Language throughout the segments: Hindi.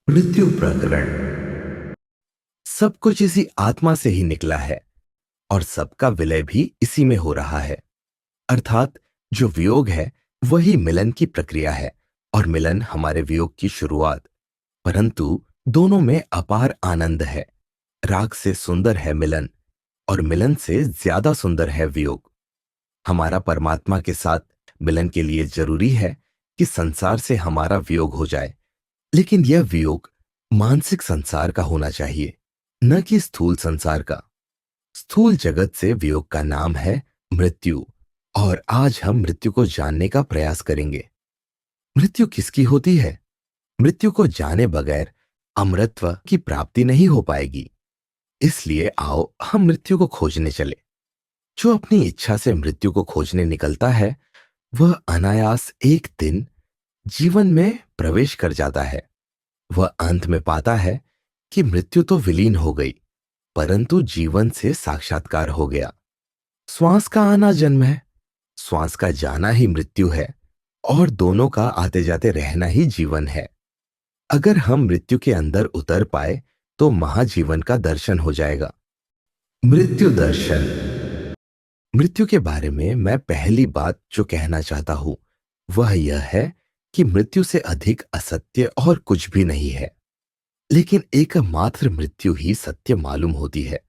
मृत्यु प्रकरण। सब कुछ इसी आत्मा से ही निकला है और सबका विलय भी इसी में हो रहा है। अर्थात जो वियोग है वही मिलन की प्रक्रिया है और मिलन हमारे वियोग की शुरुआत। परंतु दोनों में अपार आनंद है। राग से सुंदर है मिलन और मिलन से ज्यादा सुंदर है वियोग। हमारा परमात्मा के साथ मिलन के लिए जरूरी है कि संसार से हमारा वियोग हो जाए, लेकिन यह वियोग मानसिक संसार का होना चाहिए, न कि स्थूल संसार का। स्थूल जगत से वियोग का नाम है मृत्यु, और आज हम मृत्यु को जानने का प्रयास करेंगे। मृत्यु किसकी होती है? मृत्यु को जाने बगैर अमरत्व की प्राप्ति नहीं हो पाएगी। इसलिए आओ हम मृत्यु को खोजने चले। जो अपनी इच्छा से मृत्यु को खोजने निकलता है वह अनायास एक दिन जीवन में प्रवेश कर जाता है। वह अंत में पाता है कि मृत्यु तो विलीन हो गई, परंतु जीवन से साक्षात्कार हो गया। श्वास का आना जन्म है, श्वास का जाना ही मृत्यु है, और दोनों का आते जाते रहना ही जीवन है। अगर हम मृत्यु के अंदर उतर पाए तो महाजीवन का दर्शन हो जाएगा। मृत्यु दर्शन। मृत्यु के बारे में मैं पहली बात जो कहना चाहता हूं वह यह है कि मृत्यु से अधिक असत्य और कुछ भी नहीं है। लेकिन एकमात्र मृत्यु ही सत्य मालूम होती है,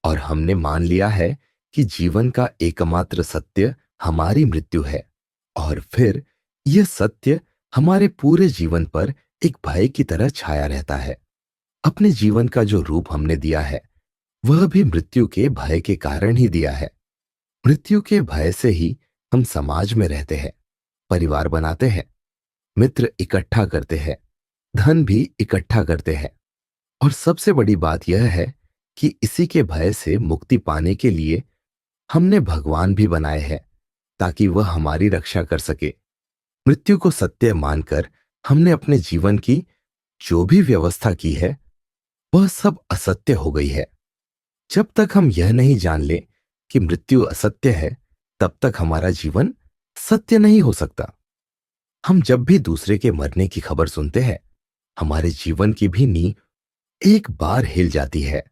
और हमने मान लिया है कि जीवन का एकमात्र सत्य हमारी मृत्यु है। और फिर यह सत्य हमारे पूरे जीवन पर एक भय की तरह छाया रहता है। अपने जीवन का जो रूप हमने दिया है वह भी मृत्यु के भय के कारण ही दिया है। मृत्यु के भय से ही हम समाज में रहते हैं, परिवार बनाते हैं, मित्र इकट्ठा करते हैं, धन भी इकट्ठा करते हैं। और सबसे बड़ी बात यह है कि इसी के भय से मुक्ति पाने के लिए हमने भगवान भी बनाए हैं, ताकि वह हमारी रक्षा कर सके। मृत्यु को सत्य मानकर हमने अपने जीवन की जो भी व्यवस्था की है वह सब असत्य हो गई है। जब तक हम यह नहीं जान ले कि मृत्यु असत्य है, तब तक हमारा जीवन सत्य नहीं हो सकता। हम जब भी दूसरे के मरने की खबर सुनते हैं, हमारे जीवन की भी नींव एक बार हिल जाती है।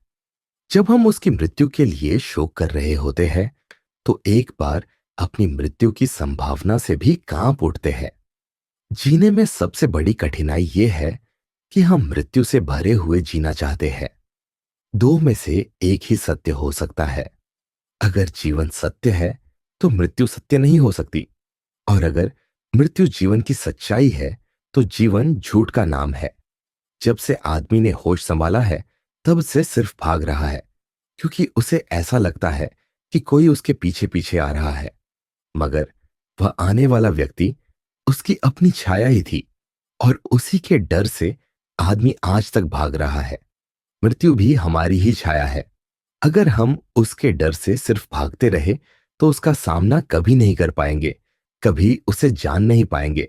जब हम उसकी मृत्यु के लिए शोक कर रहे होते हैं तो एक बार अपनी मृत्यु की संभावना से भी कांप उठते हैं। जीने में सबसे बड़ी कठिनाई यह है कि हम मृत्यु से भरे हुए जीना चाहते हैं। दो में से एक ही सत्य हो सकता है। अगर जीवन सत्य है तो मृत्यु सत्य नहीं हो सकती, और अगर मृत्यु जीवन की सच्चाई है तो जीवन झूठ का नाम है। जब से आदमी ने होश संभाला है तब से सिर्फ भाग रहा है, क्योंकि उसे ऐसा लगता है कि कोई उसके पीछे पीछे आ रहा है, मगर वह आने वाला व्यक्ति उसकी अपनी छाया ही थी, और उसी के डर से आदमी आज तक भाग रहा है। मृत्यु भी हमारी ही छाया है। अगर हम उसके डर से सिर्फ भागते रहे तो उसका सामना कभी नहीं कर पाएंगे, कभी उसे जान नहीं पाएंगे।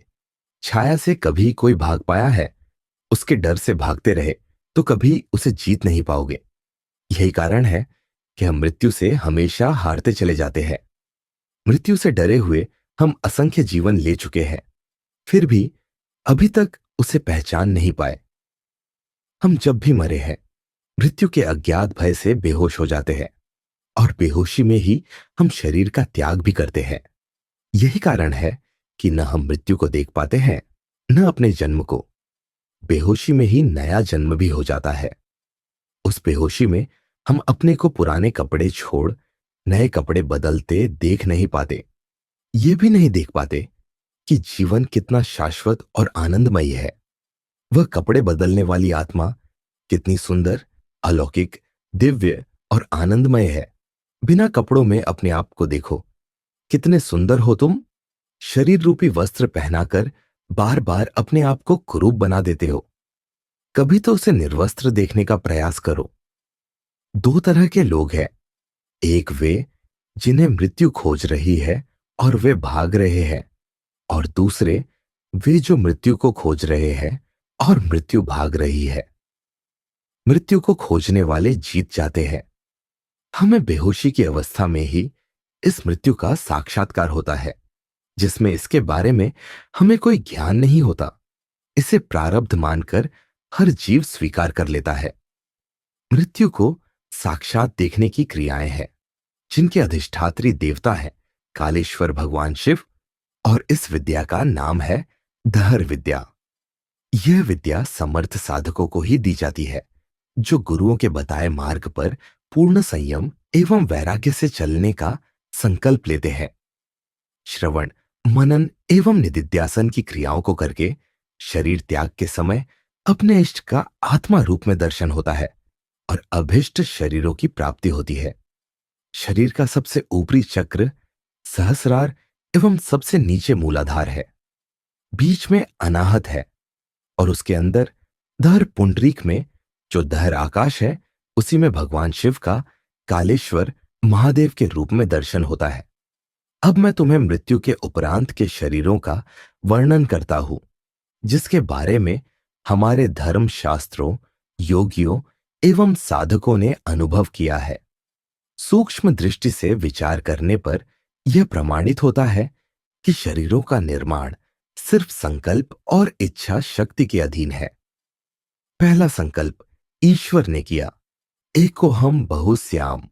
छाया से कभी कोई भाग पाया है? उसके डर से भागते रहे तो कभी उसे जीत नहीं पाओगे। यही कारण है कि हम मृत्यु से हमेशा हारते चले जाते हैं। मृत्यु से डरे हुए हम असंख्य जीवन ले चुके हैं, फिर भी अभी तक उसे पहचान नहीं पाए। हम जब भी मरे हैं मृत्यु के अज्ञात भय से बेहोश हो जाते हैं, और बेहोशी में ही हम शरीर का त्याग भी करते हैं। यही कारण है कि न हम मृत्यु को देख पाते हैं न अपने जन्म को। बेहोशी में ही नया जन्म भी हो जाता है। उस बेहोशी में हम अपने को पुराने कपड़े छोड़ नए कपड़े बदलते देख नहीं पाते। ये भी नहीं देख पाते कि जीवन कितना शाश्वत और आनंदमयी है। वह कपड़े बदलने वाली आत्मा कितनी सुंदर, अलौकिक, दिव्य और आनंदमय है। बिना कपड़ों में अपने आप को देखो, कितने सुंदर हो तुम। शरीर रूपी वस्त्र पहनाकर बार बार अपने आप को कुरूप बना देते हो। कभी तो उसे निर्वस्त्र देखने का प्रयास करो। दो तरह के लोग हैं, एक वे जिन्हें मृत्यु खोज रही है और वे भाग रहे हैं, और दूसरे वे जो मृत्यु को खोज रहे हैं और मृत्यु भाग रही है। मृत्यु को खोजने वाले जीत जाते हैं। हमें बेहोशी की अवस्था में ही इस मृत्यु का साक्षात्कार होता है, जिसमें इसके बारे में हमें कोई ज्ञान नहीं होता। इसे प्रारब्ध मानकर हर जीव स्वीकार कर लेता है। मृत्यु को साक्षात देखने की क्रियाएं हैं जिनके अधिष्ठात्री देवता है कालेश्वर भगवान शिव, और इस विद्या का नाम है दहर विद्या। यह विद्या समर्थ साधकों को ही दी जाती है जो गुरुओं के बताए मार्ग पर पूर्ण संयम एवं वैराग्य से चलने का संकल्प लेते हैं। श्रवण, मनन एवं निदिध्यासन की क्रियाओं को करके शरीर त्याग के समय अपने इष्ट का आत्मा रूप में दर्शन होता है और अभिष्ट शरीरों की प्राप्ति होती है। शरीर का सबसे ऊपरी चक्र सहस्रार एवं सबसे नीचे मूलाधार है। बीच में अनाहत है और उसके अंदर दहर पुंडरीक में, जो दहर आकाश है, उसी में भगवान शिव का कालेश्वर महादेव के रूप में दर्शन होता है। अब मैं तुम्हें मृत्यु के उपरांत के शरीरों का वर्णन करता हूं जिसके बारे में हमारे धर्म शास्त्रों, योगियों एवं साधकों ने अनुभव किया है। सूक्ष्म दृष्टि से विचार करने पर यह प्रमाणित होता है कि शरीरों का निर्माण सिर्फ संकल्प और इच्छा शक्ति के अधीन है। पहला संकल्प ईश्वर ने किया, एको हम बहुश्याम।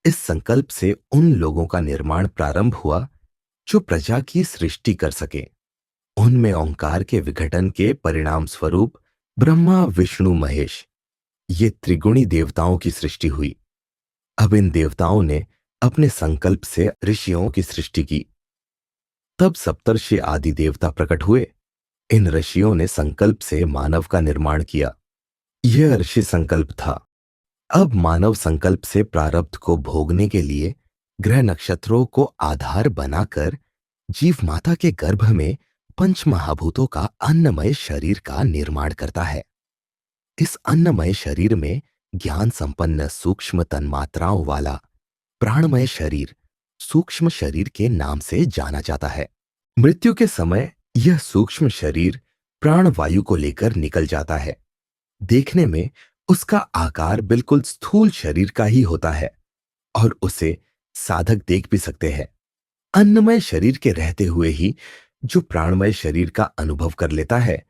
इस संकल्प से उन लोगों का निर्माण प्रारंभ हुआ जो प्रजा की सृष्टि कर सके। उनमें ओंकार के विघटन के परिणाम स्वरूप ब्रह्मा, विष्णु, महेश, ये त्रिगुणी देवताओं की सृष्टि हुई। अब इन देवताओं ने अपने संकल्प से ऋषियों की सृष्टि की। तब सप्तर्षि आदि देवता प्रकट हुए। इन ऋषियों ने संकल्प से मानव का निर्माण किया। यह ऋषि संकल्प था। अब मानव संकल्प से प्रारब्ध को भोगने के लिए ग्रह नक्षत्रों को आधार बनाकर जीव माता के गर्भ में पंच महाभूतों का अन्नमय शरीर का निर्माण करता है। इस अन्नमय शरीर में ज्ञान संपन्न सूक्ष्म तन्मात्राओं वाला प्राणमय शरीर सूक्ष्म शरीर के नाम से जाना जाता है। मृत्यु के समय यह सूक्ष्म शरीर प्राणवायु को लेकर निकल जाता है। देखने में उसका आकार बिल्कुल स्थूल शरीर का ही होता है और उसे साधक देख भी सकते हैं। अन्नमय शरीर के रहते हुए ही जो प्राणमय शरीर का अनुभव कर लेता है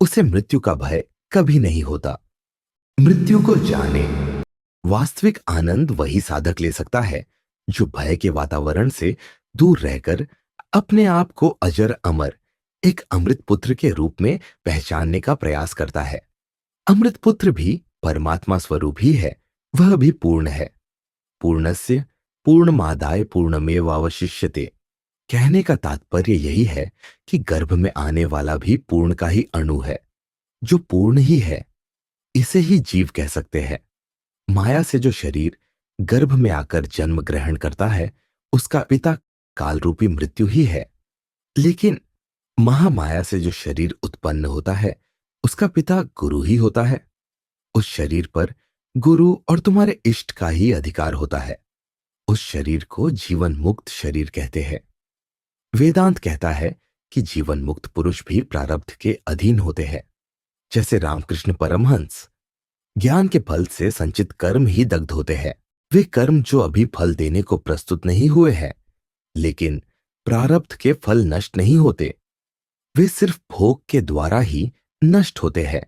उसे मृत्यु का भय कभी नहीं होता। मृत्यु को जाने, वास्तविक आनंद वही साधक ले सकता है जो भय के वातावरण से दूर रहकर अपने आप को अजर अमर एक अमृत पुत्र के रूप में पहचानने का प्रयास करता है। अमृत पुत्र भी परमात्मा स्वरूप ही है, वह भी पूर्ण है। पूर्णस्य पूर्णमादाय पूर्णमेवावशिष्यते। कहने का तात्पर्य यही है कि गर्भ में आने वाला भी पूर्ण का ही अणु है, जो पूर्ण ही है। इसे ही जीव कह सकते हैं। माया से जो शरीर गर्भ में आकर जन्म ग्रहण करता है उसका पिता काल रूपी मृत्यु ही है, लेकिन महामाया से जो शरीर उत्पन्न होता है उसका पिता गुरु ही होता है। उस शरीर पर गुरु और तुम्हारे इष्ट का ही अधिकार होता है। उस शरीर को जीवन मुक्त शरीर कहते हैं। वेदांत कहता है कि जीवन मुक्त पुरुष भी प्रारब्ध के अधीन होते हैं। जैसे रामकृष्ण परमहंस, ज्ञान के फल से संचित कर्म ही दग्ध होते हैं। वे कर्म जो अभी फल देने को प्रस्तुत नहीं हुए हैं, लेकिन प्रारब्ध के फल नष्ट नहीं होते, वे सिर्फ भोग के द्वारा ही नष्ट होते हैं।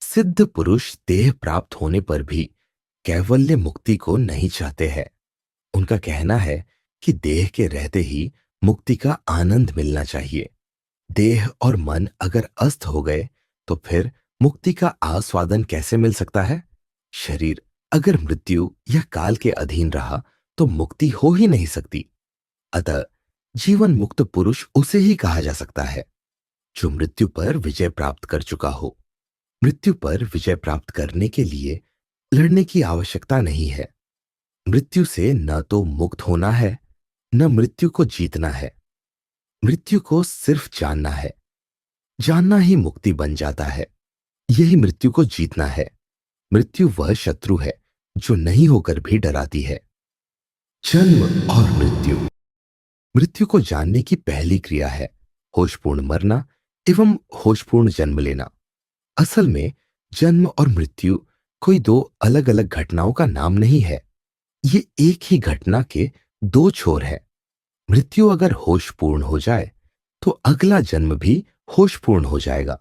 सिद्ध पुरुष देह प्राप्त होने पर भी कैवल्य मुक्ति को नहीं चाहते हैं। उनका कहना है कि देह के रहते ही मुक्ति का आनंद मिलना चाहिए। देह और मन अगर अस्त हो गए तो फिर मुक्ति का आस्वादन कैसे मिल सकता है? शरीर अगर मृत्यु या काल के अधीन रहा तो मुक्ति हो ही नहीं सकती। अतः जीवन मुक्त पुरुष उसे ही कहा जा सकता है जो मृत्यु पर विजय प्राप्त कर चुका हो। मृत्यु पर विजय प्राप्त करने के लिए लड़ने की आवश्यकता नहीं है। मृत्यु से न तो मुक्त होना है, न मृत्यु को जीतना है। मृत्यु को सिर्फ जानना है। जानना ही मुक्ति बन जाता है। यही मृत्यु को जीतना है। मृत्यु वह शत्रु है जो नहीं होकर भी डराती है। जन्म और मृत्यु। मृत्यु को जानने की पहली क्रिया है होशपूर्ण मरना एवं होशपूर्ण जन्म लेना। असल में जन्म और मृत्यु कोई दो अलग अलग घटनाओं का नाम नहीं है। ये एक ही घटना के दो छोर है। मृत्यु अगर होशपूर्ण हो जाए तो अगला जन्म भी होशपूर्ण हो जाएगा।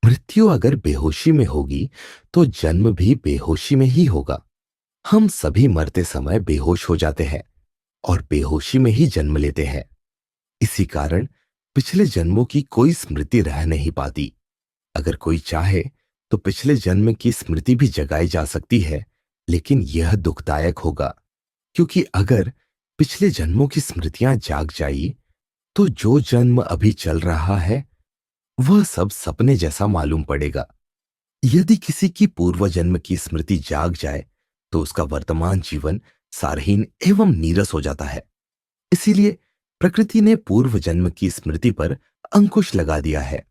मृत्यु अगर बेहोशी में होगी तो जन्म भी बेहोशी में ही होगा। हम सभी मरते समय बेहोश हो जाते हैं और बेहोशी में ही जन्म लेते हैं। इसी कारण पिछले जन्मों की कोई स्मृति रह नहीं पाती। अगर कोई चाहे तो पिछले जन्म की स्मृति भी जगाई जा सकती है, लेकिन यह दुखदायक होगा, क्योंकि अगर पिछले जन्मों की स्मृतियां जाग जाई तो जो जन्म अभी चल रहा है वह सब सपने जैसा मालूम पड़ेगा। यदि किसी की पूर्व जन्म की स्मृति जाग जाए तो उसका वर्तमान जीवन सारहीन एवं नीरस हो जाता है। इसीलिए प्रकृति ने पूर्व जन्म की स्मृति पर अंकुश लगा दिया है।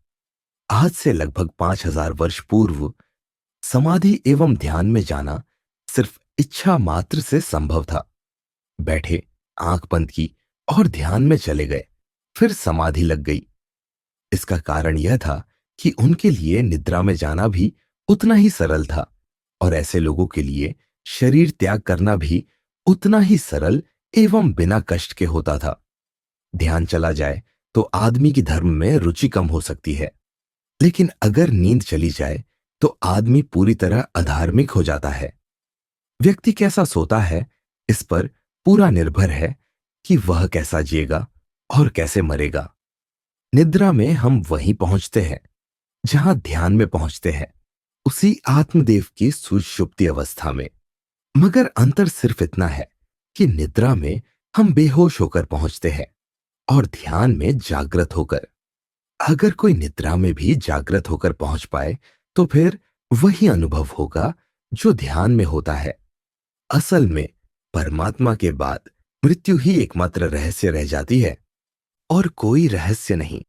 आज से लगभग 5000 वर्ष पूर्व समाधि एवं ध्यान में जाना सिर्फ इच्छा मात्र से संभव था। बैठे, आंख बंद की और ध्यान में चले गए, फिर समाधि लग गई। इसका कारण यह था कि उनके लिए निद्रा में जाना भी उतना ही सरल था और ऐसे लोगों के लिए शरीर त्याग करना भी उतना ही सरल एवं बिना कष्ट के होता था। ध्यान चला जाए तो आदमी की धर्म में रुचि कम हो सकती है, लेकिन अगर नींद चली जाए तो आदमी पूरी तरह अधार्मिक हो जाता है। व्यक्ति कैसा सोता है इस पर पूरा निर्भर है कि वह कैसा जिएगा और कैसे मरेगा। निद्रा में हम वहीं पहुंचते हैं जहां ध्यान में पहुंचते हैं, उसी आत्मदेव की सुषुप्ति अवस्था में। मगर अंतर सिर्फ इतना है कि निद्रा में हम बेहोश होकर पहुंचते हैं और ध्यान में जागृत होकर। अगर कोई निद्रा में भी जागृत होकर पहुंच पाए तो फिर वही अनुभव होगा जो ध्यान में होता है। असल में परमात्मा के बाद मृत्यु ही एकमात्र रहस्य रह जाती है और कोई रहस्य नहीं।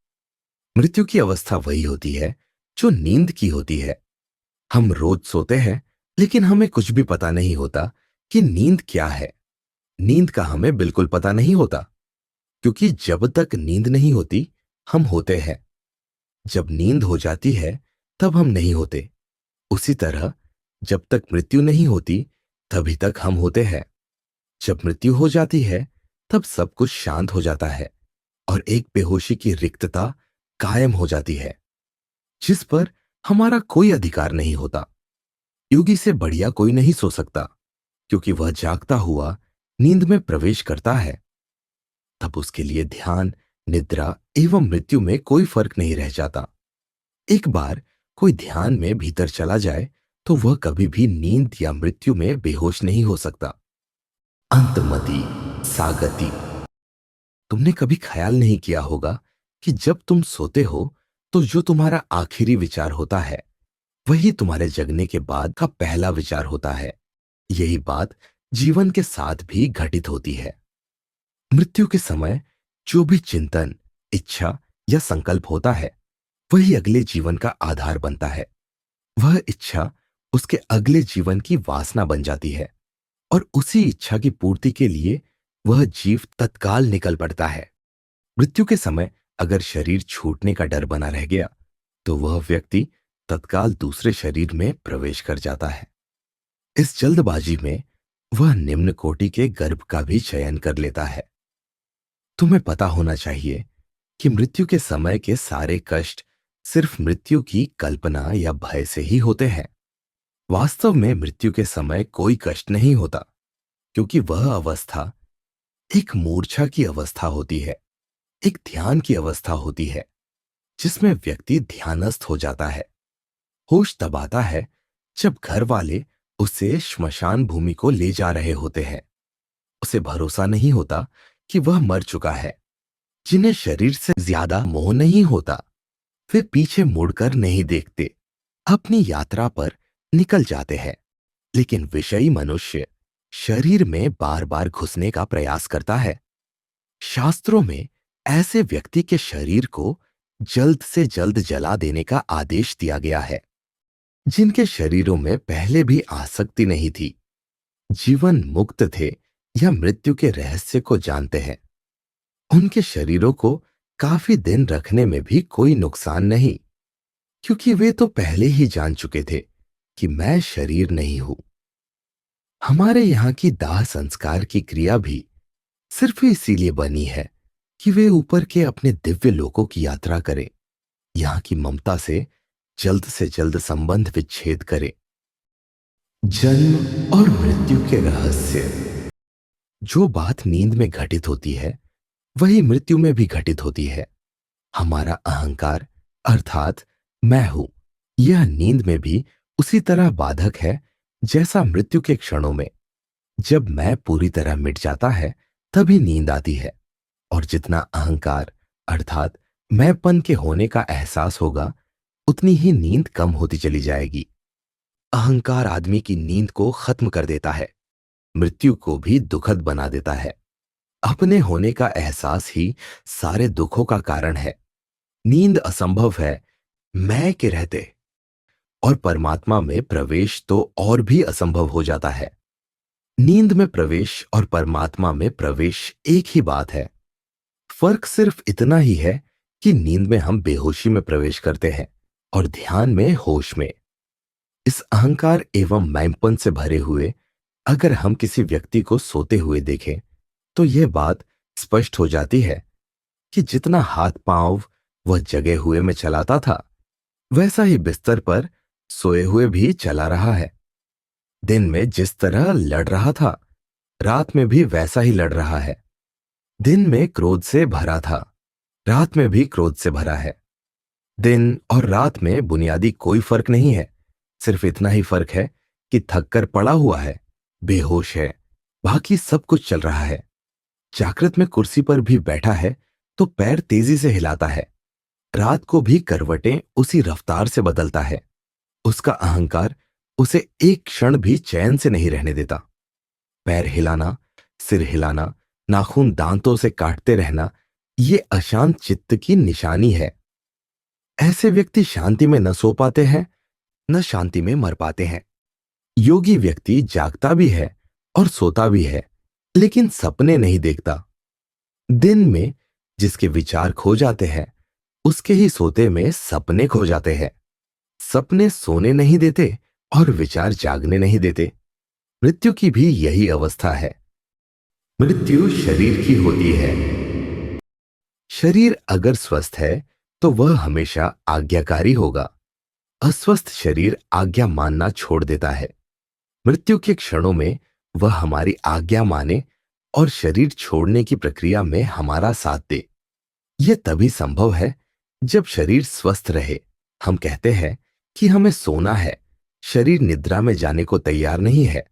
मृत्यु की अवस्था वही होती है जो नींद की होती है। हम रोज सोते हैं लेकिन हमें कुछ भी पता नहीं होता कि नींद क्या है। नींद का हमें बिल्कुल पता नहीं होता, क्योंकि जब तक नींद नहीं होती हम होते हैं। जब नींद हो जाती है तब हम नहीं होते। उसी तरह जब तक मृत्यु नहीं होती तभी तक हम होते हैं। जब मृत्यु हो जाती है तब सब कुछ शांत हो जाता है और एक बेहोशी की रिक्तता कायम हो जाती है, जिस पर हमारा कोई अधिकार नहीं होता। योगी से बढ़िया कोई नहीं सो सकता, क्योंकि वह जागता हुआ नींद में प्रवेश करता है। तब उसके लिए ध्यान, निद्रा एवं मृत्यु में कोई फर्क नहीं रह जाता। एक बार कोई ध्यान में भीतर चला जाए तो वह कभी भी नींद या मृत्यु में बेहोश नहीं हो सकता। अंतमति सागति। तुमने कभी ख्याल नहीं किया होगा कि जब तुम सोते हो तो जो तुम्हारा आखिरी विचार होता है वही तुम्हारे जगने के बाद का पहला विचार होता है। यही बात जीवन के साथ भी घटित होती है। मृत्यु के समय जो भी चिंतन, इच्छा या संकल्प होता है वही अगले जीवन का आधार बनता है। वह इच्छा उसके अगले जीवन की वासना बन जाती है और उसी इच्छा की पूर्ति के लिए वह जीव तत्काल निकल पड़ता है। मृत्यु के समय अगर शरीर छूटने का डर बना रह गया तो वह व्यक्ति तत्काल दूसरे शरीर में प्रवेश कर जाता है। इस जल्दबाजी में वह निम्न कोटि के गर्भ का भी चयन कर लेता है। तुम्हें पता होना चाहिए कि मृत्यु के समय के सारे कष्ट सिर्फ मृत्यु की कल्पना या भय से ही होते हैं। वास्तव में मृत्यु के समय कोई कष्ट नहीं होता, क्योंकि वह अवस्था एक मूर्छा की अवस्था होती है, एक ध्यान की अवस्था होती है, जिसमें व्यक्ति ध्यानस्थ हो जाता है। होश तब आता है जब घर वाले उसे श्मशान भूमि को ले जा रहे होते हैं। उसे भरोसा नहीं होता कि वह मर चुका है। जिन्हें शरीर से ज्यादा मोह नहीं होता वे पीछे मुड़कर नहीं देखते, अपनी यात्रा पर निकल जाते हैं। लेकिन विषयी मनुष्य शरीर में बार बार घुसने का प्रयास करता है। शास्त्रों में ऐसे व्यक्ति के शरीर को जल्द से जल्द जला देने का आदेश दिया गया है, जिनके शरीरों में पहले भी आसक्ति नहीं थी, जीवन मुक्त थे या मृत्यु के रहस्य को जानते हैं। उनके शरीरों को काफी दिन रखने में भी कोई नुकसान नहीं, क्योंकि वे तो पहले ही जान चुके थे कि मैं शरीर नहीं हूं। हमारे यहां की दाह संस्कार की क्रिया भी सिर्फ इसीलिए बनी है कि वे ऊपर के अपने दिव्य लोकों की यात्रा करें। यहां की ममता से जल्द से जल्द संबंध विच्छेद करे। जन्म और मृत्यु के रहस्य। जो बात नींद में घटित होती है वही मृत्यु में भी घटित होती है। हमारा अहंकार अर्थात मैं हूं, यह नींद में भी उसी तरह बाधक है जैसा मृत्यु के क्षणों में। जब मैं पूरी तरह मिट जाता है तभी नींद आती है, और जितना अहंकार अर्थात मैंपन के होने का एहसास होगा उतनी ही नींद कम होती चली जाएगी। अहंकार आदमी की नींद को खत्म कर देता है, मृत्यु को भी दुखद बना देता है। अपने होने का एहसास ही सारे दुखों का कारण है। नींद असंभव है मैं के रहते, और परमात्मा में प्रवेश तो और भी असंभव हो जाता है। नींद में प्रवेश और परमात्मा में प्रवेश एक ही बात है। फर्क सिर्फ इतना ही है कि नींद में हम बेहोशी में प्रवेश करते हैं और ध्यान में होश में। इस अहंकार एवं मैंपन से भरे हुए अगर हम किसी व्यक्ति को सोते हुए देखें तो यह बात स्पष्ट हो जाती है कि जितना हाथ पांव वह जगे हुए में चलाता था वैसा ही बिस्तर पर सोए हुए भी चला रहा है। दिन में जिस तरह लड़ रहा था रात में भी वैसा ही लड़ रहा है। दिन में क्रोध से भरा था, रात में भी क्रोध से भरा है। दिन और रात में बुनियादी कोई फर्क नहीं है, सिर्फ इतना ही फर्क है कि थक कर पड़ा हुआ है, बेहोश है, बाकी सब कुछ चल रहा है। जागृत में कुर्सी पर भी बैठा है तो पैर तेजी से हिलाता है, रात को भी करवटें उसी रफ्तार से बदलता है। उसका अहंकार उसे एक क्षण भी चैन से नहीं रहने देता। पैर हिलाना, सिर हिलाना, नाखून दांतों से काटते रहना, ये अशांत चित्त की निशानी है। ऐसे व्यक्ति शांति में न सो पाते हैं न शांति में मर पाते हैं। योगी व्यक्ति जागता भी है और सोता भी है, लेकिन सपने नहीं देखता। दिन में जिसके विचार खो जाते हैं उसके ही सोते में सपने खो जाते हैं। सपने सोने नहीं देते और विचार जागने नहीं देते। मृत्यु की भी यही अवस्था है। मृत्यु शरीर की होती है। शरीर अगर स्वस्थ है तो वह हमेशा आज्ञाकारी होगा। अस्वस्थ शरीर आज्ञा मानना छोड़ देता है। मृत्यु के क्षणों में वह हमारी आज्ञा माने और शरीर छोड़ने की प्रक्रिया में हमारा साथ दे। यह तभी संभव है जब शरीर स्वस्थ रहे। हम कहते हैं कि हमें सोना है, शरीर निद्रा में जाने को तैयार नहीं है।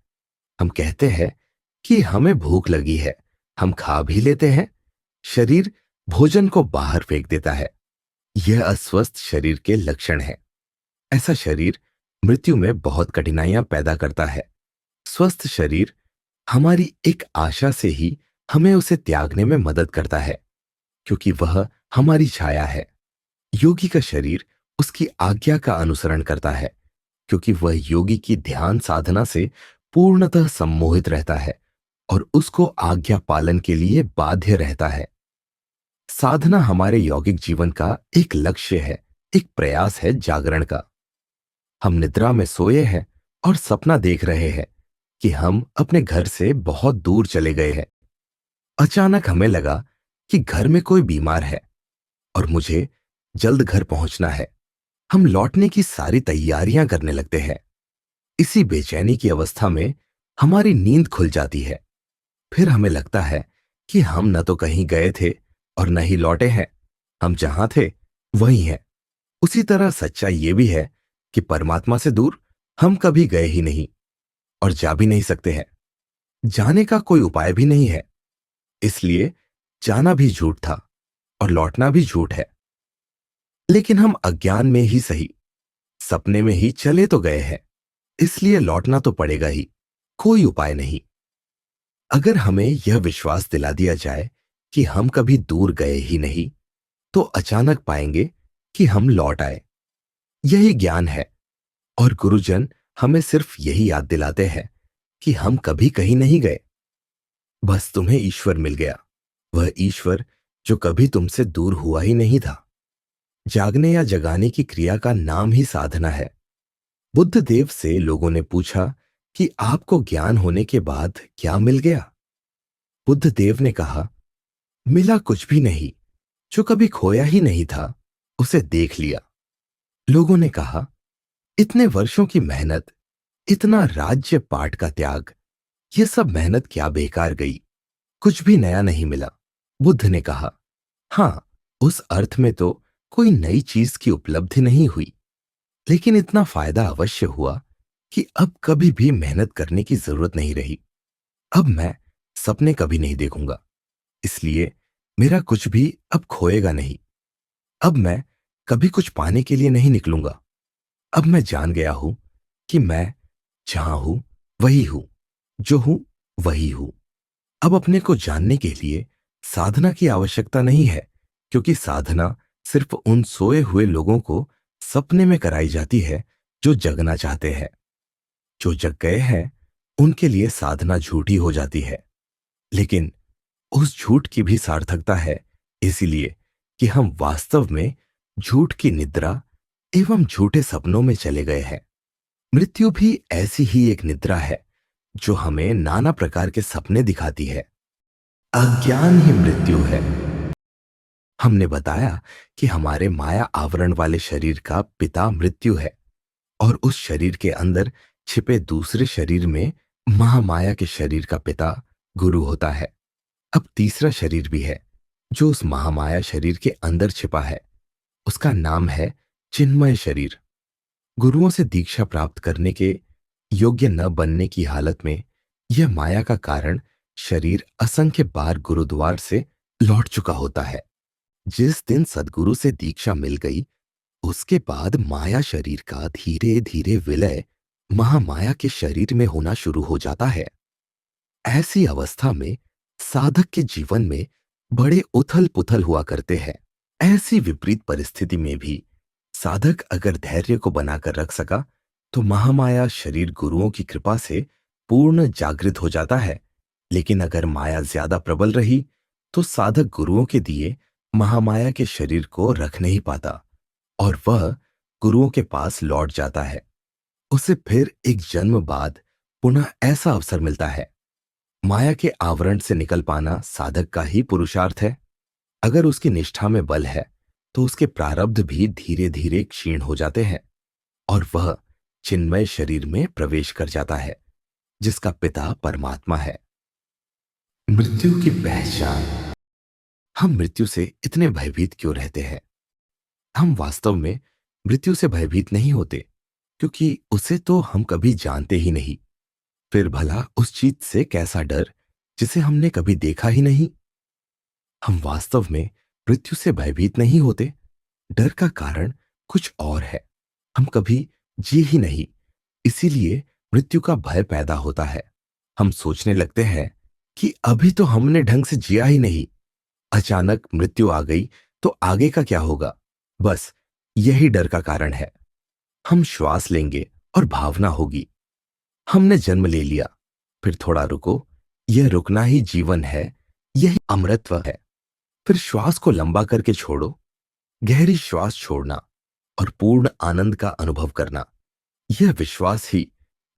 हम कहते हैं कि हमें भूख लगी है, हम खा भी लेते हैं, शरीर भोजन को बाहर फेंक देता है। यह अस्वस्थ शरीर के लक्षण है। ऐसा शरीर मृत्यु में बहुत कठिनाइयां पैदा करता है। स्वस्थ शरीर हमारी एक आशा से ही हमें उसे त्यागने में मदद करता है, क्योंकि वह हमारी छाया है। योगी का शरीर उसकी आज्ञा का अनुसरण करता है, क्योंकि वह योगी की ध्यान साधना से पूर्णतः सम्मोहित रहता है और उसको आज्ञा पालन के लिए बाध्य रहता है। साधना हमारे यौगिक जीवन का एक लक्ष्य है, एक प्रयास है जागरण का। हम निद्रा में सोए हैं और सपना देख रहे हैं कि हम अपने घर से बहुत दूर चले गए हैं। अचानक हमें लगा कि घर में कोई बीमार है और मुझे जल्द घर पहुंचना है। हम लौटने की सारी तैयारियां करने लगते हैं। इसी बेचैनी की अवस्था में हमारी नींद खुल जाती है। फिर हमें लगता है कि हम न तो कहीं गए थे और न ही लौटे हैं, हम जहां थे वहीं हैं। उसी तरह सच्चाई ये भी है कि परमात्मा से दूर हम कभी गए ही नहीं और जा भी नहीं सकते हैं। जाने का कोई उपाय भी नहीं है, इसलिए जाना भी झूठ था और लौटना भी झूठ है। लेकिन हम अज्ञान में ही सही, सपने में ही चले तो गए हैं, इसलिए लौटना तो पड़ेगा ही, कोई उपाय नहीं। अगर हमें यह विश्वास दिला दिया जाए कि हम कभी दूर गए ही नहीं, तो अचानक पाएंगे कि हम लौट आए। यही ज्ञान है, और गुरुजन हमें सिर्फ यही याद दिलाते हैं कि हम कभी कहीं नहीं गए। बस तुम्हें ईश्वर मिल गया, वह ईश्वर जो कभी तुमसे दूर हुआ ही नहीं था। जागने या जगाने की क्रिया का नाम ही साधना है। बुद्ध देव से लोगों ने पूछा कि आपको ज्ञान होने के बाद क्या मिल गया? बुद्ध देव ने कहा, मिला कुछ भी नहीं, जो कभी खोया ही नहीं था उसे देख लिया। लोगों ने कहा, इतने वर्षों की मेहनत, इतना राज्य पाट का त्याग, ये सब मेहनत क्या बेकार गई, कुछ भी नया नहीं मिला। बुद्ध ने कहा, हां, उस अर्थ में तो कोई नई चीज की उपलब्धि नहीं हुई, लेकिन इतना फायदा अवश्य हुआ कि अब कभी भी मेहनत करने की जरूरत नहीं रही। अब मैं सपने कभी नहीं देखूंगा, इसलिए मेरा कुछ भी अब खोएगा नहीं। अब मैं कभी कुछ पाने के लिए नहीं निकलूंगा। अब मैं जान गया हूं कि मैं जहां हूं वही हूं, जो हूं वही हूं। अब अपने को जानने के लिए साधना की आवश्यकता नहीं है, क्योंकि साधना सिर्फ उन सोए हुए लोगों को सपने में कराई जाती है जो जगना चाहते हैं। जो जग गए हैं उनके लिए साधना झूठी हो जाती है। लेकिन उस झूठ की भी सार्थकता है, इसीलिए कि हम वास्तव में झूठ की निद्रा एवं झूठे सपनों में चले गए हैं। मृत्यु भी ऐसी ही एक निद्रा है जो हमें नाना प्रकार के सपने दिखाती है। अज्ञान ही मृत्यु है। हमने बताया कि हमारे माया आवरण वाले शरीर का पिता मृत्यु है, और उस शरीर के अंदर छिपे दूसरे शरीर में महामाया के शरीर का पिता गुरु होता है। अब तीसरा शरीर भी है जो उस महामाया शरीर के अंदर छिपा है। उसका नाम है चिन्मय शरीर। गुरुओं से दीक्षा प्राप्त करने के योग्य न बनने की हालत में यह माया का कारण शरीर असंख्य बार गुरुद्वार से लौट चुका होता है। जिस दिन सदगुरु से दीक्षा मिल गई, उसके बाद माया शरीर का धीरे धीरे विलय महामाया के शरीर में होना शुरू हो जाता है। ऐसी अवस्था में साधक के जीवन में बड़े उथल पुथल हुआ करते हैं। ऐसी विपरीत परिस्थिति में भी साधक अगर धैर्य को बनाकर रख सका, तो महामाया शरीर गुरुओं की कृपा से पूर्ण जागृत हो जाता है। लेकिन अगर माया ज्यादा प्रबल रही, तो साधक गुरुओं के दिए महामाया के शरीर को रख नहीं पाता, और वह गुरुओं के पास लौट जाता है। उसे फिर एक जन्म बाद पुनः ऐसा अवसर मिलता है। माया के आवरण से निकल पाना साधक का ही पुरुषार्थ है। अगर उसकी निष्ठा में बल है, तो उसके प्रारब्ध भी धीरे धीरे क्षीण हो जाते हैं, और वह चिन्मय शरीर में प्रवेश कर जाता है, जिसका पिता परमात्मा है। मृत्यु की पहचान। हम मृत्यु से इतने भयभीत क्यों रहते हैं? हम वास्तव में मृत्यु से भयभीत नहीं होते, क्योंकि उसे तो हम कभी जानते ही नहीं। फिर भला उस चीज से कैसा डर जिसे हमने कभी देखा ही नहीं? हम वास्तव में मृत्यु से भयभीत नहीं होते। डर का कारण कुछ और है। हम कभी जी ही नहीं, इसीलिए मृत्यु का भय पैदा होता है। हम सोचने लगते हैं कि अभी तो हमने ढंग से जिया ही नहीं, अचानक मृत्यु आ गई तो आगे का क्या होगा? बस यही डर का कारण है। हम श्वास लेंगे और भावना होगी, हमने जन्म ले लिया, फिर थोड़ा रुको, यह रुकना ही जीवन है, यही अमृतत्व है। फिर श्वास को लंबा करके छोड़ो, गहरी श्वास छोड़ना और पूर्ण आनंद का अनुभव करना। यह विश्वास ही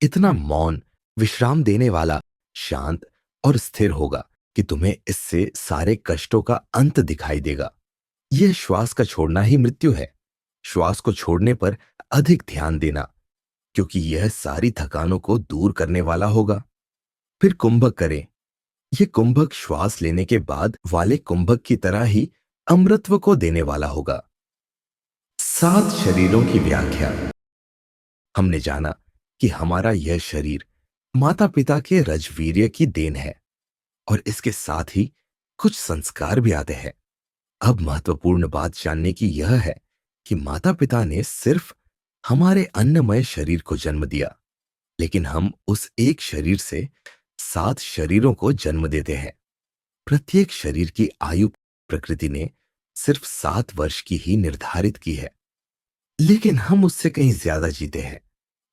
इतना मौन, विश्राम देने वाला, शांत और स्थिर होगा कि तुम्हें इससे सारे कष्टों का अंत दिखाई देगा। यह श्वास का छोड़ना ही मृत्यु है। श्वास को छोड़ने पर अधिक ध्यान देना, क्योंकि यह सारी थकानों को दूर करने वाला होगा। फिर कुंभक करें। यह कुंभक श्वास लेने के बाद वाले कुंभक की तरह ही अमृतत्व को देने वाला होगा। 7 शरीरों की व्याख्या। हमने जाना कि हमारा यह शरीर माता पिता के रजवीर्य की देन है, और इसके साथ ही कुछ संस्कार भी आते हैं। अब महत्वपूर्ण बात जानने की यह है कि माता पिता ने सिर्फ हमारे अन्नमय शरीर को जन्म दिया, लेकिन हम उस एक शरीर से 7 शरीरों को जन्म देते हैं। प्रत्येक शरीर की आयु प्रकृति ने सिर्फ 7 वर्ष की ही निर्धारित की है, लेकिन हम उससे कहीं ज्यादा जीते हैं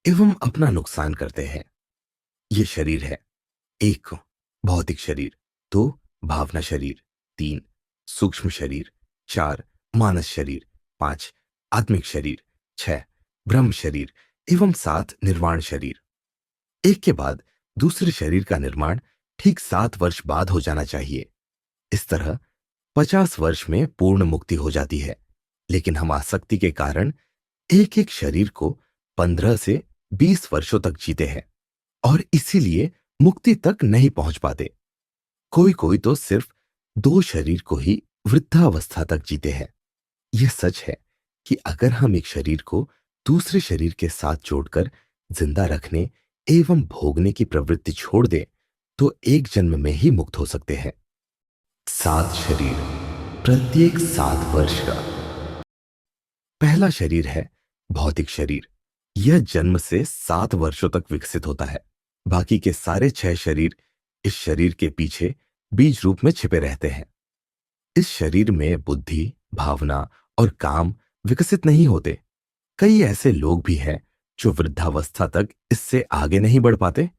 एवं अपना नुकसान करते हैं। ये शरीर है: 1 भौतिक शरीर, 2 भावना शरीर, 3 सूक्ष्म शरीर, 4 मानस शरीर, 5 आत्मिक शरीर, 6 ब्रह्म शरीर एवं 7 निर्वाण शरीर। एक के बाद दूसरे शरीर का निर्माण ठीक 7 वर्ष बाद हो जाना चाहिए। इस तरह 50 वर्ष में पूर्ण मुक्ति हो जाती है, लेकिन हम आसक्ति के कारण एक एक शरीर को 15 से 20 वर्षों तक जीते हैं और इसीलिए मुक्ति तक नहीं पहुंच पाते। कोई कोई तो सिर्फ 2 शरीर को ही वृद्धावस्था तक जीते हैं। यह सच है कि अगर हम एक शरीर को दूसरे शरीर के साथ जोड़कर जिंदा रखने एवं भोगने की प्रवृत्ति छोड़ दें तो एक जन्म में ही मुक्त हो सकते हैं। 7 शरीर, प्रत्येक 7 वर्ष का। पहला शरीर है भौतिक शरीर। यह जन्म से 7 वर्षों तक विकसित होता है। बाकी के सारे 6 शरीर इस शरीर के पीछे बीज रूप में छिपे रहते हैं। इस शरीर में बुद्धि, भावना और काम विकसित नहीं होते। कई ऐसे लोग भी हैं जो वृद्धावस्था तक इससे आगे नहीं बढ़ पाते।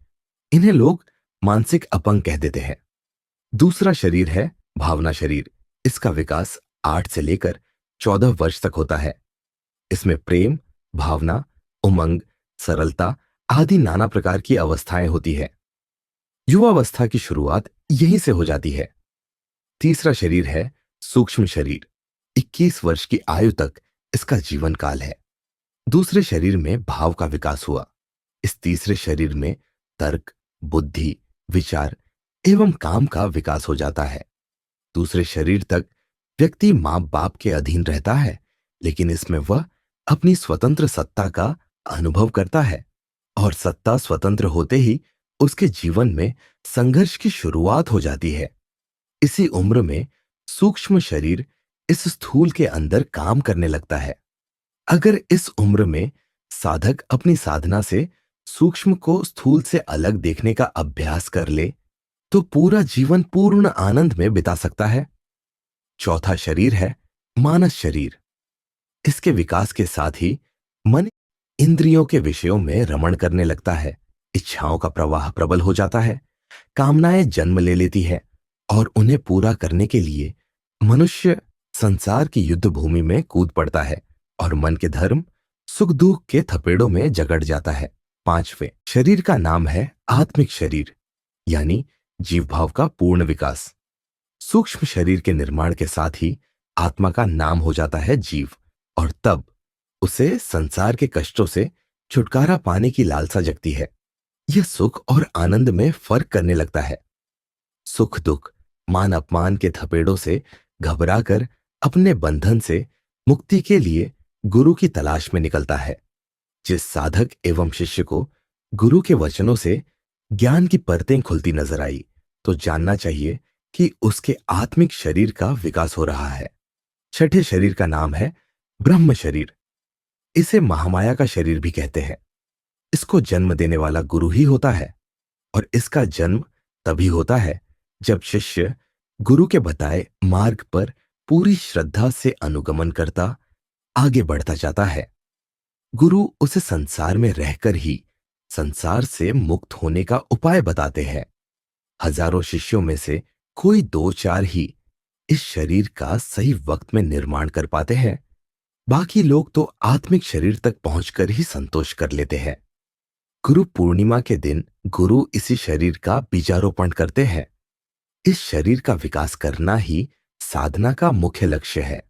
इन्हें लोग मानसिक अपंग कह देते हैं। दूसरा शरीर है भावना शरीर। इसका विकास 8 से लेकर 14 वर्ष तक होता है। इसमें प्रेम, भावना, उमंग, सरलता आदि नाना प्रकार की अवस्थाएं होती है। युवावस्था की शुरुआत यहीं से हो जाती है। तीसरा शरीर है सूक्ष्म शरीर। 21 वर्ष की आयु तक इसका जीवन काल है। दूसरे शरीर में भाव का विकास हुआ। इस तीसरे शरीर में तर्क, बुद्धि, विचार एवं काम का विकास हो जाता है। दूसरे शरीर तक व्यक्ति मां बाप के अधीन रहता है, लेकिन इसमें वह अपनी स्वतंत्र सत्ता का अनुभव करता है और सत्ता स्वतंत्र होते ही उसके जीवन में संघर्ष की शुरुआत हो जाती है। इसी उम्र में सूक्ष्म शरीर इस स्थूल के अंदर काम करने लगता है। अगर इस उम्र में साधक अपनी साधना से सूक्ष्म को स्थूल से अलग देखने का अभ्यास कर ले तो पूरा जीवन पूर्ण आनंद में बिता सकता है। चौथा शरीर है मानस शरीर। इसके विकास के साथ ही मन इंद्रियों के विषयों में रमण करने लगता है। इच्छाओं का प्रवाह प्रबल हो जाता है। कामनाएं जन्म ले लेती है और उन्हें पूरा करने के लिए मनुष्य संसार की युद्ध भूमि में कूद पड़ता है और मन के धर्म सुख दुख के थपेड़ों में जकड़ जाता है। पांचवें शरीर का नाम है आत्मिक शरीर, यानी जीव भाव का पूर्ण विकास। सूक्ष्म शरीर के निर्माण के साथ ही आत्मा का नाम हो जाता है जीव और तब उसे संसार के कष्टों से छुटकारा पाने की लालसा जगती है। यह सुख और आनंद में फर्क करने लगता है। सुख दुख, मान अपमान के थपेड़ों से घबराकर अपने बंधन से मुक्ति के लिए गुरु की तलाश में निकलता है। जिस साधक एवं शिष्य को गुरु के वचनों से ज्ञान की परतें खुलती नजर आई तो जानना चाहिए कि उसके आत्मिक शरीर का विकास हो रहा है। छठे शरीर का नाम है ब्रह्म शरीर। इसे महामाया का शरीर भी कहते हैं। इसको जन्म देने वाला गुरु ही होता है और इसका जन्म तभी होता है जब शिष्य गुरु के बताए मार्ग पर पूरी श्रद्धा से अनुगमन करता आगे बढ़ता जाता है। गुरु उसे संसार में रहकर ही संसार से मुक्त होने का उपाय बताते हैं। हजारों शिष्यों में से कोई 2-4 ही इस शरीर का सही वक्त में निर्माण कर पाते हैं। बाकी लोग तो आत्मिक शरीर तक पहुंचकर ही संतोष कर लेते हैं। गुरु पूर्णिमा के दिन गुरु इसी शरीर का बीजारोपण करते हैं। इस शरीर का विकास करना ही साधना का मुख्य लक्ष्य है।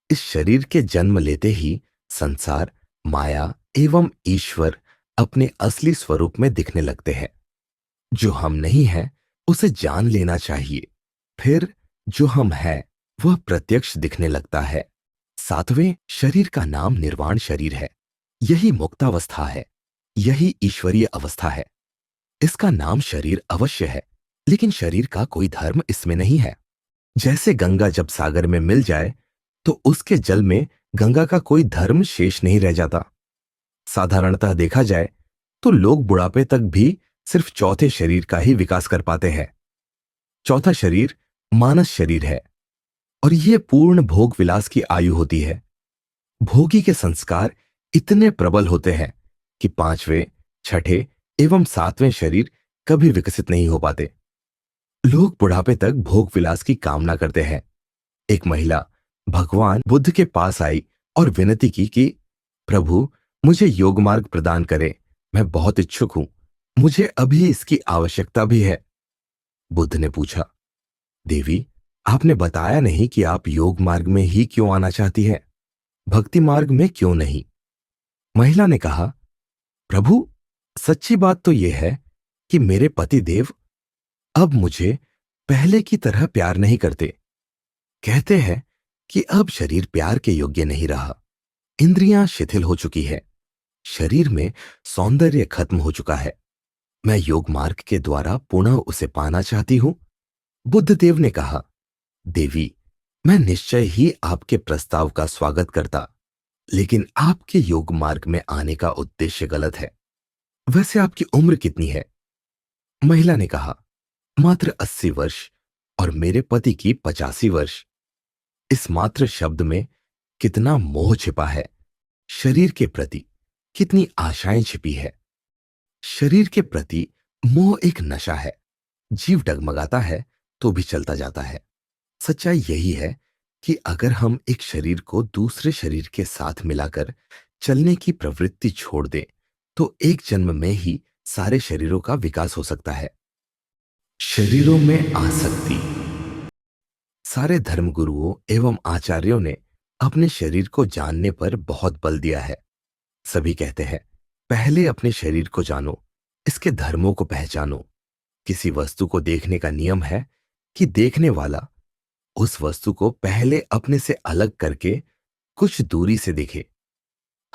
इस शरीर के जन्म लेते ही संसार, माया एवं ईश्वर अपने असली स्वरूप में दिखने लगते हैं। जो हम नहीं हैं उसे जान लेना चाहिए, फिर जो हम हैं वह प्रत्यक्ष दिखने लगता है। 7वें शरीर का नाम निर्वाण शरीर है। यही मुक्तावस्था है, यही ईश्वरीय अवस्था है। इसका नाम शरीर अवश्य है, लेकिन शरीर का कोई धर्म इसमें नहीं है। जैसे गंगा जब सागर में मिल जाए तो उसके जल में गंगा का कोई धर्म शेष नहीं रह जाता। साधारणतः देखा जाए तो लोग बुढ़ापे तक भी सिर्फ चौथे शरीर का ही विकास कर पाते हैं। चौथा शरीर मानस शरीर है और यह पूर्ण भोग विलास की आयु होती है। भोगी के संस्कार इतने प्रबल होते हैं कि 5वें, 6ठे एवं 7वें शरीर कभी विकसित नहीं हो पाते। लोग बुढ़ापे तक भोग विलास की कामना करते हैं। एक महिला भगवान बुद्ध के पास आई और विनती की कि प्रभु मुझे योग मार्ग प्रदान करें, मैं बहुत इच्छुक हूं, मुझे अभी इसकी आवश्यकता भी है। बुद्ध ने पूछा, देवी आपने बताया नहीं कि आप योग मार्ग में ही क्यों आना चाहती हैं, भक्ति मार्ग में क्यों नहीं? महिला ने कहा, प्रभु, सच्ची बात तो यह है कि मेरे पति देव अब मुझे पहले की तरह प्यार नहीं करते। कहते हैं कि अब शरीर प्यार के योग्य नहीं रहा। इंद्रियां शिथिल हो चुकी है। शरीर में सौंदर्य खत्म हो चुका है। मैं योग मार्ग के द्वारा पुनः उसे पाना चाहती हूं। बुद्ध देव ने कहा, देवी, मैं निश्चय ही आपके प्रस्ताव का स्वागत करता, लेकिन आपके योग मार्ग में आने का उद्देश्य गलत है। वैसे आपकी उम्र कितनी है? महिला ने कहा, मात्र 80 वर्ष और मेरे पति की 85 वर्ष। इस मात्र शब्द में कितना मोह छिपा है। शरीर के प्रति कितनी आशाएं छिपी है। शरीर के प्रति मोह एक नशा है। जीव डगमगाता है तो भी चलता जाता है। सच्चाई यही है कि अगर हम एक शरीर को दूसरे शरीर के साथ मिलाकर चलने की प्रवृत्ति छोड़ दें तो एक जन्म में ही सारे शरीरों का विकास हो सकता है। शरीरों में आसक्ति। सारे धर्मगुरुओं एवं आचार्यों ने अपने शरीर को जानने पर बहुत बल दिया है। सभी कहते हैं, पहले अपने शरीर को जानो, इसके धर्मों को पहचानो। किसी वस्तु को देखने का नियम है कि देखने वाला उस वस्तु को पहले अपने से अलग करके कुछ दूरी से देखे।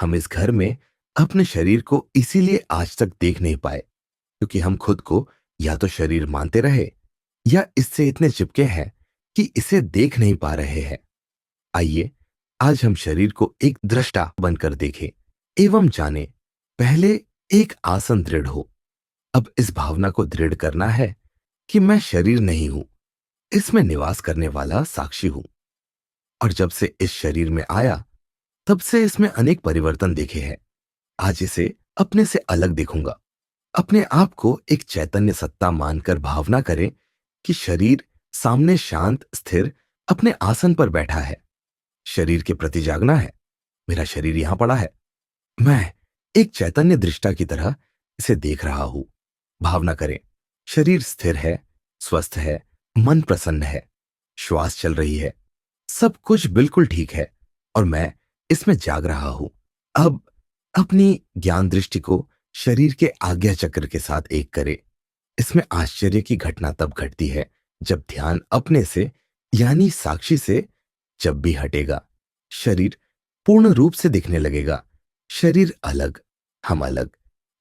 हम इस घर में अपने शरीर को इसीलिए आज तक देख नहीं पाए क्योंकि हम खुद को या तो शरीर मानते रहे या इससे इतने चिपके हैं कि इसे देख नहीं पा रहे हैं। आइए आज हम शरीर को एक दृष्टा बनकर देखें एवं जाने। पहले एक आसन दृढ़ हो। अब इस भावना को दृढ़ करना है कि मैं शरीर नहीं हूं, इसमें निवास करने वाला साक्षी हूं। और जब से इस शरीर में आया तब से इसमें अनेक परिवर्तन देखे हैं। आज इसे अपने से अलग देखूंगा। अपने आप को एक चैतन्य सत्ता मानकर भावना करें कि शरीर सामने शांत स्थिर अपने आसन पर बैठा है। शरीर के प्रति जागना है। मेरा शरीर यहां पड़ा है। मैं एक चैतन्य दृष्टा की तरह इसे देख रहा हूं। भावना करें, शरीर स्थिर है, स्वस्थ है, मन प्रसन्न है, श्वास चल रही है, सब कुछ बिल्कुल ठीक है और मैं इसमें जाग रहा हूं। अब अपनी ज्ञान दृष्टि को शरीर के आज्ञा चक्र के साथ एक करें। इसमें आश्चर्य की घटना तब घटती है जब ध्यान अपने से यानी साक्षी से जब भी हटेगा, शरीर पूर्ण रूप से दिखने लगेगा। शरीर अलग, हम अलग।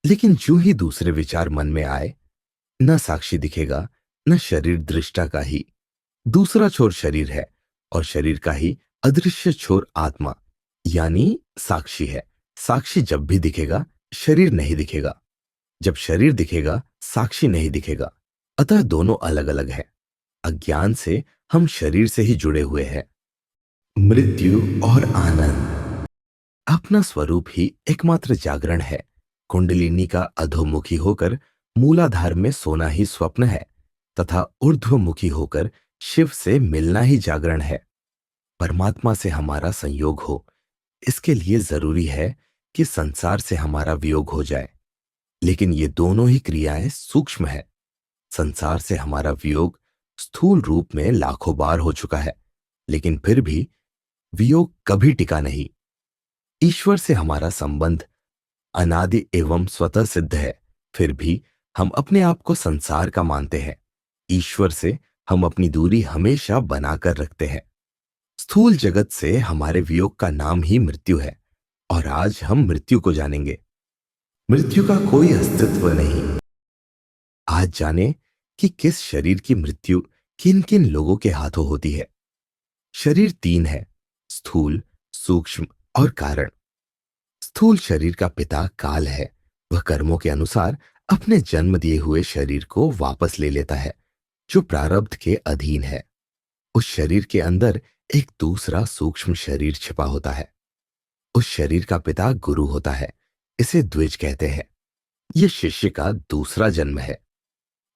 लेकिन जो ही दूसरे विचार मन में आए, न साक्षी दिखेगा न शरीर दृष्टा का ही। दूसरा छोर शरीर है और शरीर का ही अदृश्य छोर आत्मा यानी साक्षी है। साक्षी जब भी दिखेगा शरीर नहीं दिखेगा। जब शरीर दिखेगा साक्षी नहीं दिखेगा। अतः दोनों अलग अलग हैं। अज्ञान से हम शरीर से ही जुड़े हुए हैं। मृत्यु और आनंद। अपना स्वरूप ही एकमात्र जागरण है। कुंडलिनी का अधोमुखी होकर मूलाधार में सोना ही स्वप्न है तथा ऊर्ध्वमुखी होकर शिव से मिलना ही जागरण है। परमात्मा से हमारा संयोग हो, इसके लिए जरूरी है कि संसार से हमारा वियोग हो जाए। लेकिन ये दोनों ही क्रियाएं सूक्ष्म है। संसार से हमारा वियोग स्थूल रूप में लाखों बार हो चुका है, लेकिन फिर भी वियोग कभी टिका नहीं। ईश्वर से हमारा संबंध अनादि एवं स्वतः सिद्ध है, फिर भी हम अपने आप को संसार का मानते हैं। ईश्वर से हम अपनी दूरी हमेशा बनाकर रखते हैं। स्थूल जगत से हमारे वियोग का नाम ही मृत्यु है और आज हम मृत्यु को जानेंगे। मृत्यु का कोई अस्तित्व नहीं। आज जाने कि किस शरीर की मृत्यु किन किन लोगों के हाथों होती है। शरीर तीन है, स्थूल, सूक्ष्म और कारण। स्थूल शरीर का पिता काल है। वह कर्मों के अनुसार अपने जन्म दिए हुए शरीर को वापस ले लेता है जो प्रारब्ध के अधीन है। उस शरीर के अंदर एक दूसरा सूक्ष्म शरीर छिपा होता है। उस शरीर का पिता गुरु होता है। इसे द्विज कहते हैं। यह शिष्य का दूसरा जन्म है।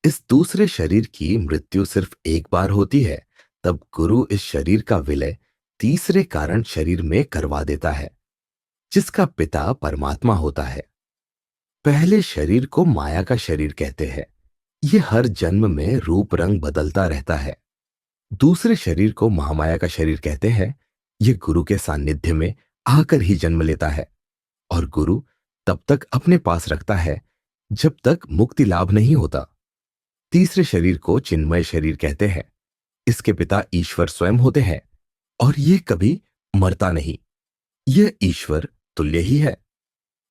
इस दूसरे शरीर की मृत्यु सिर्फ एक बार होती है, तब गुरु इस शरीर का विलय तीसरे कारण शरीर में करवा देता है जिसका पिता परमात्मा होता है। पहले शरीर को माया का शरीर कहते हैं। यह हर जन्म में रूप रंग बदलता रहता है। दूसरे शरीर को महामाया का शरीर कहते हैं। यह गुरु के सानिध्य में आकर ही जन्म लेता है। और गुरु तब तक अपने पास रखता है जब तक मुक्ति लाभ नहीं होता। तीसरे शरीर को चिन्मय शरीर कहते हैं। इसके पिता ईश्वर स्वयं होते हैं और ये कभी मरता नहीं। यह ईश्वर तुल्य ही है।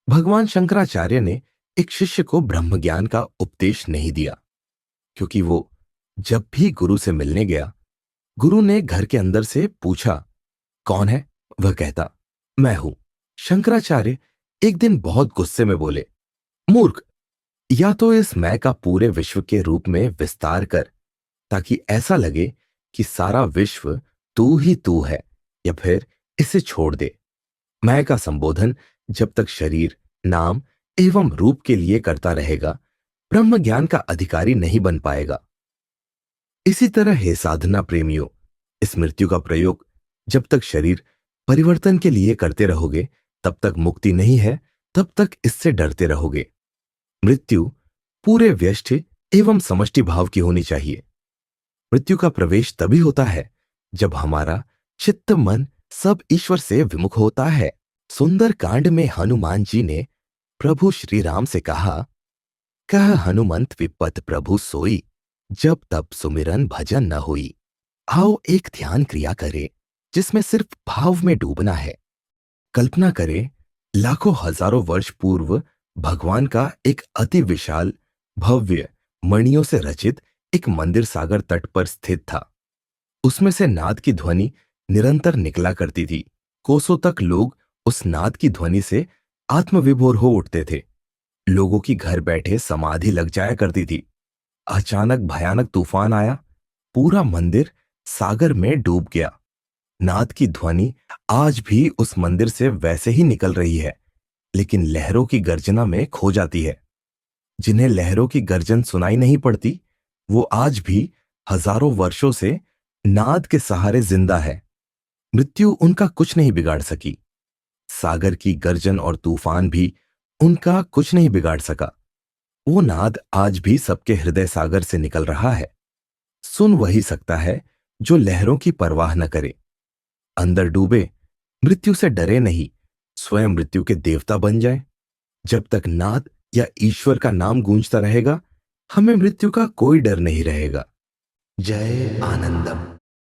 भगवान शंकराचार्य ने एक शिष्य को ब्रह्म ज्ञान का उपदेश नहीं दिया, क्योंकि वो जब भी गुरु से मिलने गया, गुरु ने घर के अंदर से पूछा, कौन है? वह कहता, मैं हूं। शंकराचार्य एक दिन बहुत गुस्से में बोले, मूर्ख, या तो इस मैं का पूरे विश्व के रूप में विस्तार कर, ताकि ऐसा लगे कि सारा विश्व तू ही तू है, या फिर इसे छोड़ दे। मैं का संबोधन जब तक शरीर, नाम एवं रूप के लिए करता रहेगा, ब्रह्म ज्ञान का अधिकारी नहीं बन पाएगा। इसी तरह हे साधना प्रेमियों, इस मृत्यु का प्रयोग जब तक शरीर परिवर्तन के लिए करते रहोगे, तब तक मुक्ति नहीं है, तब तक इससे डरते रहोगे। मृत्यु पूरे व्यष्टि एवं समष्टि भाव की होनी चाहिए। मृत्यु का प्रवेश तभी होता है जब हमारा चित्त मन सब ईश्वर से विमुख होता है। सुंदर कांड में हनुमान जी ने प्रभु श्री राम से कहा, कह हनुमंत विपत प्रभु सोई, जब तब सुमिरन भजन न होई। आओ एक ध्यान क्रिया करे जिसमें सिर्फ भाव में डूबना है। कल्पना करें, लाखों हजारों वर्ष पूर्व भगवान का एक अति विशाल, भव्य, मणियों से रचित एक मंदिर सागर तट पर स्थित था। उसमें से नाद की ध्वनि निरंतर निकला करती थी। कोसों तक लोग उस नाद की ध्वनि से आत्मविभोर हो उठते थे। लोगों की घर बैठे समाधि लग जाया करती थी। अचानक भयानक तूफान आया, पूरा मंदिर सागर में डूब गया। नाद की ध्वनि आज भी उस मंदिर से वैसे ही निकल रही है, लेकिन लहरों की गर्जना में खो जाती है। जिन्हें लहरों की गर्जन सुनाई नहीं पड़ती, वो आज भी हजारों वर्षों से नाद के सहारे जिंदा है। मृत्यु उनका कुछ नहीं बिगाड़ सकी। सागर की गर्जन और तूफान भी उनका कुछ नहीं बिगाड़ सका। वो नाद आज भी सबके हृदय सागर से निकल रहा है। सुन वही सकता है जो लहरों की परवाह न करे। अंदर डूबे, मृत्यु से डरे नहीं, स्वयं मृत्यु के देवता बन जाए। जब तक नाद या ईश्वर का नाम गूंजता रहेगा, हमें मृत्यु का कोई डर नहीं रहेगा। जय आनंदम।